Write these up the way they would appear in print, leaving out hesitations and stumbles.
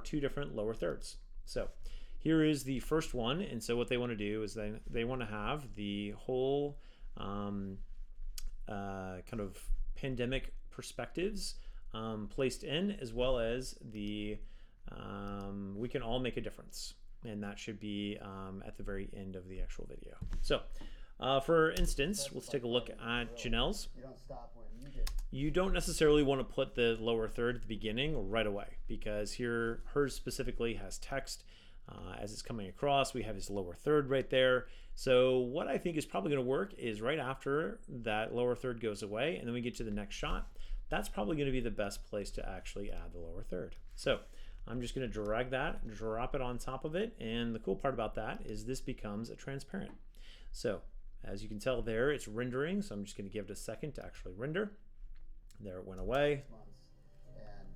two different lower thirds. So here is the first one. And so what they want to do is they want to have the whole kind of pandemic perspectives placed in, as well as the we can all make a difference. And that should be at the very end of the actual video. So for instance, let's take a look at Janelle's. You don't necessarily want to put the lower third at the beginning right away, because here hers specifically has text as it's coming across. We have his lower third right there. So what I think is probably going to work is right after that lower third goes away and then we get to the next shot. That's probably going to be the best place to actually add the lower third. So I'm just going to drag that, drop it on top of it, and the cool part about that is this becomes a transparent. So as you can tell there, it's rendering, so I'm just going to give it a second to actually render. There it went away. And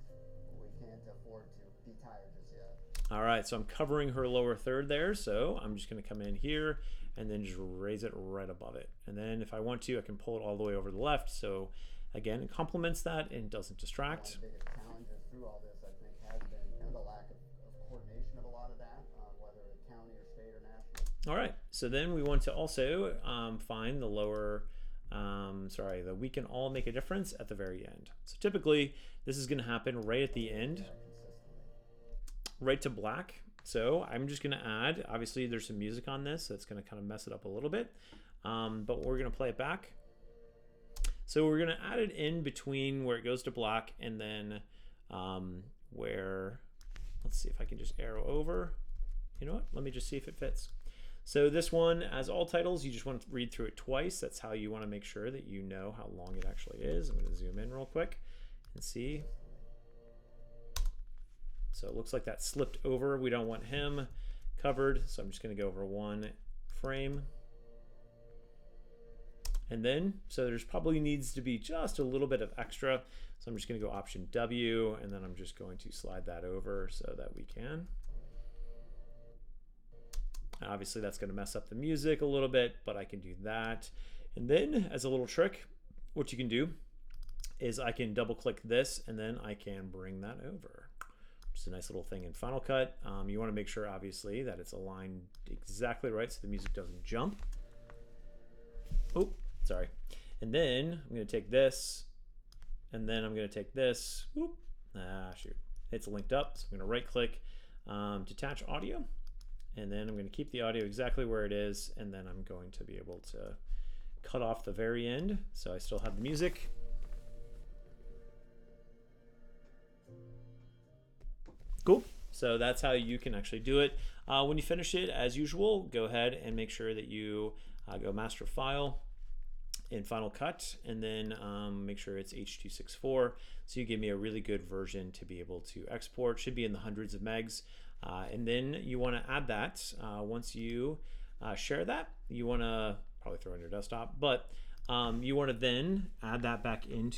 we can't afford to be tired just yet. All right, so I'm covering her lower third there, so I'm just going to come in here and then just raise it right above it. And then if I want to, I can pull it all the way over to the left. So again, it complements that and doesn't distract. One of the biggest challenges through all this, I think, has been kind of the lack of coordination of a lot of that, whether county or state or national. All right, so then we want to also find the lower, the we can all make a difference at the very end. So typically, this is going to happen right at the end, right to black. So I'm just going to add, obviously there's some music on this, so it's going to kind of mess it up a little bit, but we're going to play it back. So we're going to add it in between where it goes to black and then where, let's see if I can just arrow over. You know what? Let me just see if it fits. So this one, as all titles, you just want to read through it twice. That's how you want to make sure that you know how long it actually is. I'm going to zoom in real quick and see. So it looks like that slipped over. We don't want him covered, so I'm just going to go over one frame. And then, so there's probably needs to be just a little bit of extra. So I'm just going to go Option W, and then I'm just going to slide that over so that we can. And obviously that's going to mess up the music a little bit, but I can do that. And then as a little trick, what you can do is I can double click this and then I can bring that over. Just a nice little thing in Final Cut. You want to make sure obviously that it's aligned exactly right so the music doesn't jump. Oh, sorry. And then I'm going to take this and then I'm going to take this. Whoop. Shoot. It's linked up. So I'm going to right click, detach audio. And then I'm going to keep the audio exactly where it is, and then I'm going to be able to cut off the very end so I still have the music. Cool. So that's how you can actually do it. When you finish it, as usual, go ahead and make sure that you go Master File in Final Cut, and then make sure it's H.264, so you give me a really good version to be able to export. Should be in the hundreds of megs. And then you want to add that once you share that. You want to probably throw it on your desktop, but you want to then add that back into